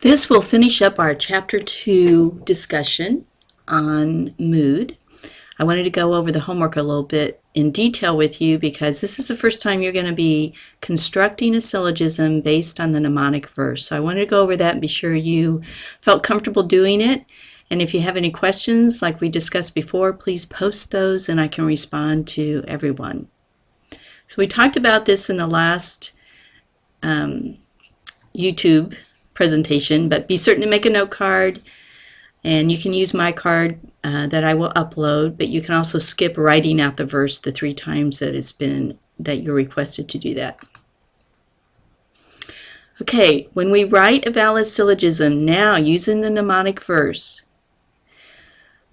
This will finish up our Chapter 2 discussion on mood. I wanted to go over the homework a little bit in detail with you because this is the first time you're going to be constructing a syllogism based on the mnemonic verse. So I wanted to go over that and be sure you felt comfortable doing it. And if you have any questions like we discussed before, please post those and I can respond to everyone. So we talked about this in the last YouTube presentation, but be certain to make a note card, and you can use my card that I will upload, but you can also skip writing out the verse the 3 times that you're requested to do that. Okay, when we write a valid syllogism now using the mnemonic verse,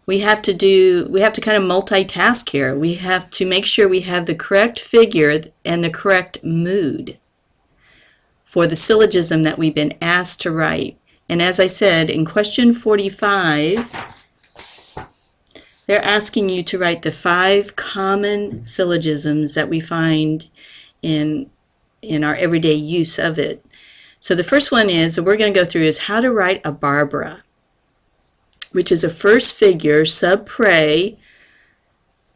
we have to kind of multitask here. We have to make sure we have the correct figure and the correct mood for the syllogism that we've been asked to write. And as I said, in question 45, they're asking you to write the 5 common syllogisms that we find in our everyday use of it. So the first one that we're going to go through is how to write a Barbara, which is a first figure sub pre,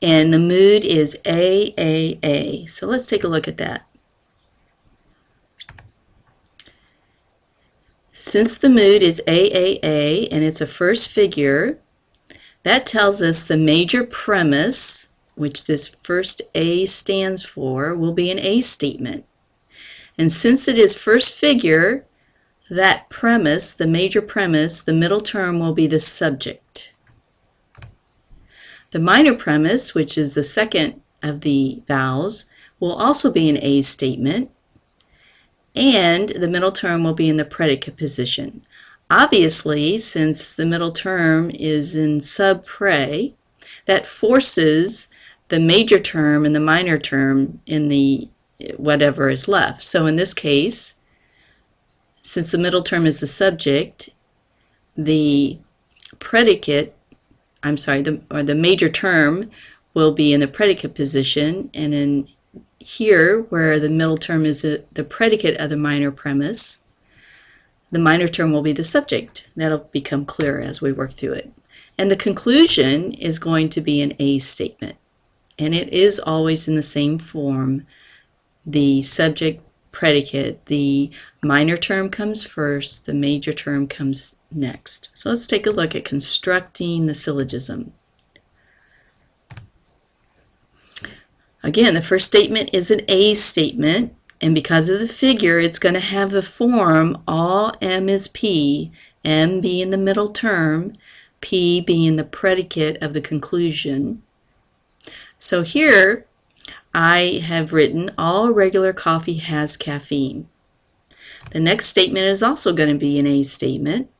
and the mood is AAA. So let's take a look at that. Since the mood is AAA and it's a first figure, that tells us the major premise, which this first A stands for, will be an A statement. And since it is first figure, that premise, the major premise, the middle term will be the subject. The minor premise, which is the second of the vowels, will also be an A statement, and the middle term will be in the predicate position. Obviously, since the middle term is in sub pre, that forces the major term and the minor term in the whatever is left. So in this case, since the middle term is the subject, the predicate, the major term will be in the predicate position, and in here, where the middle term is the predicate of the minor premise, the minor term will be the subject. That'll become clearer as we work through it. And the conclusion is going to be an A statement. And it is always in the same form. The subject, predicate, the minor term comes first, the major term comes next. So let's take a look at constructing the syllogism. Again, the first statement is an A statement, and because of the figure, it's going to have the form all M is P, M being the middle term, P being the predicate of the conclusion. So here, I have written all regular coffee has caffeine. The next statement is also going to be an A statement.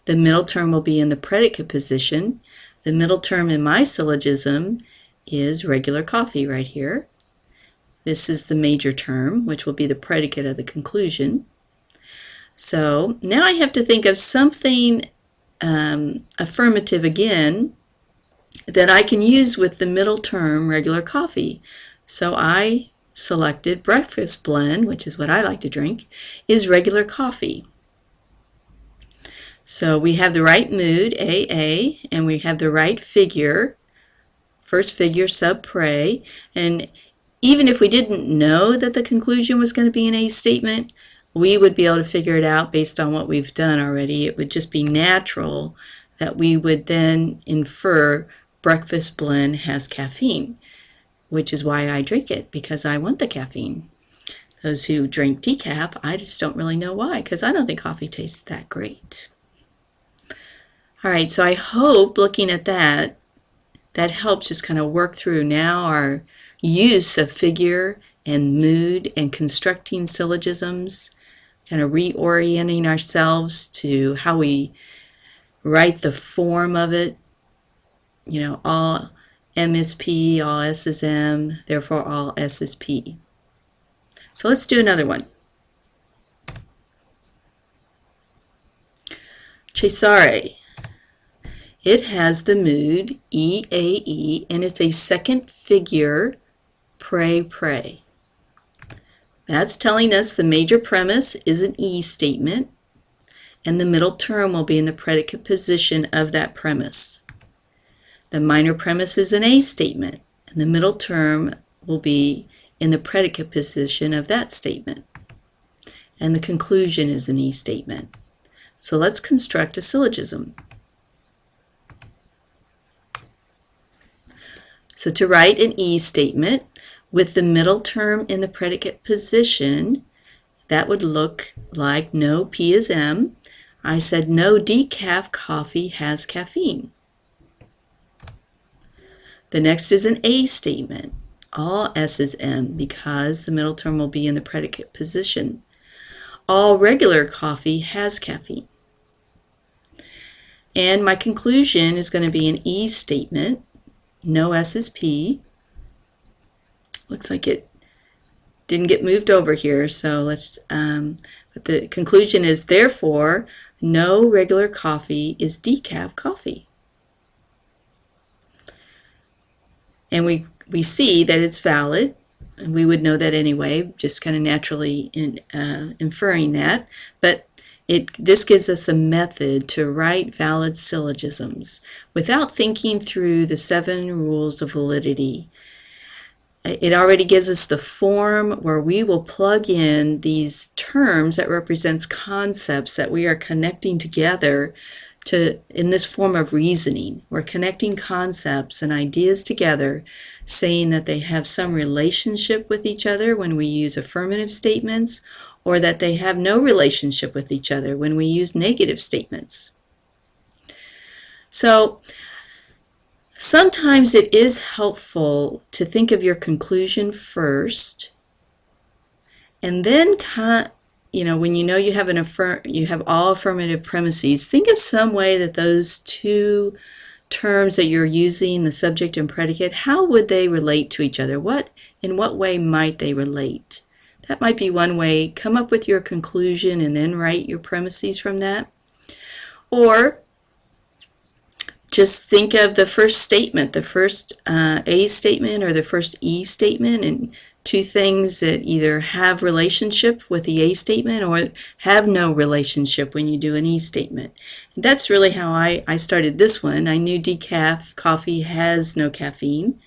The middle term will be in the predicate position. The middle term in my syllogism is regular coffee right here. This is the major term, which will be the predicate of the conclusion. So now I have to think of something affirmative again that I can use with the middle term, regular coffee. So I selected breakfast blend, which is what I like to drink, is regular coffee. So we have the right mood, AA, and we have the right figure, first figure sub pre, and even if we didn't know that the conclusion was going to be an A statement, we would be able to figure it out based on what we've done already. It would just be natural that we would then infer breakfast blend has caffeine, which is why I drink it, because I want the caffeine. Those who drink decaf, I just don't really know why, because I don't think coffee tastes that great. All right, so I hope looking at that helps just kind of work through now our use of figure and mood and constructing syllogisms, kind of reorienting ourselves to how we write the form of it. You know, all M is P, all S is M, therefore all S is P. So let's do another one. Cesare. It has the mood EAE, and it's a second figure pre. That's telling us the major premise is an E statement, and the middle term will be in the predicate position of that premise. The minor premise is an A statement, and the middle term will be in the predicate position of that statement. And the conclusion is an E statement. So let's construct a syllogism. So to write an E statement with the middle term in the predicate position, that would look like no P is M. I said no decaf coffee has caffeine. The next is an A statement. All S is M because the middle term will be in the predicate position. All regular coffee has caffeine. And my conclusion is going to be an E statement. No S is P. Looks like it didn't get moved over here, so let's, but the conclusion is therefore no regular coffee is decaf coffee. And we see that it's valid, and we would know that anyway, just kind of naturally inferring that, but this gives us a method to write valid syllogisms without thinking through the 7 rules of validity. It already gives us the form where we will plug in these terms that represents concepts that we are connecting together in this form of reasoning. We're connecting concepts and ideas together, saying that they have some relationship with each other when we use affirmative statements, or that they have no relationship with each other when we use negative statements. So sometimes it is helpful to think of your conclusion first, and then when you know you have all affirmative premises, think of some way that those 2 terms that you're using, the subject and predicate, how would they relate to each other? In what way might they relate? That might be one way. Come up with your conclusion and then write your premises from that. Or just think of the first statement, the first A statement or the first E statement, and 2 things that either have relationship with the A statement or have no relationship when you do an E statement. And that's really how I started this one. I knew decaf coffee has no caffeine,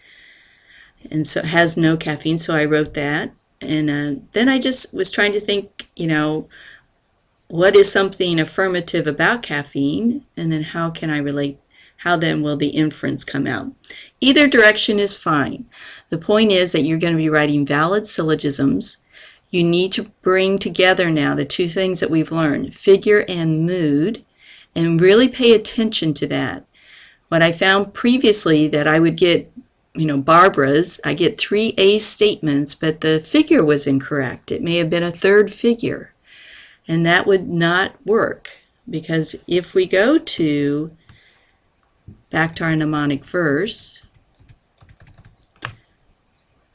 and so has no caffeine, so I wrote that. And then I just was trying to think, what is something affirmative about caffeine, and then how can I relate? How then will the inference come out? Either direction is fine. The point is that you're going to be writing valid syllogisms. You need to bring together now the 2 things that we've learned, figure and mood, and really pay attention to that. What I found previously that I would get, Barbara's, I get 3 A statements, but the figure was incorrect. It may have been a 3rd figure, and that would not work, because if we go back to our mnemonic verse,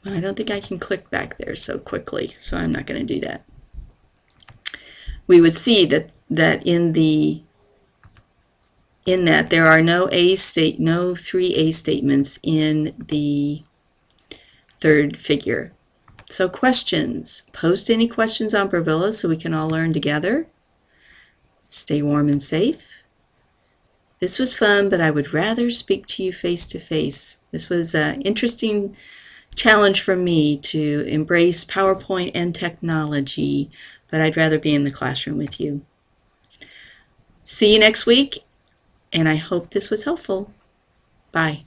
I don't think I can click back there so quickly, so I'm not going to do that. We would see that in that there are no 3 A statements in the 3rd figure. So questions. Post any questions on Bravilla so we can all learn together. Stay warm and safe. This was fun, but I would rather speak to you face to face. This was an interesting challenge for me to embrace PowerPoint and technology, but I'd rather be in the classroom with you. See you next week, and I hope this was helpful. Bye.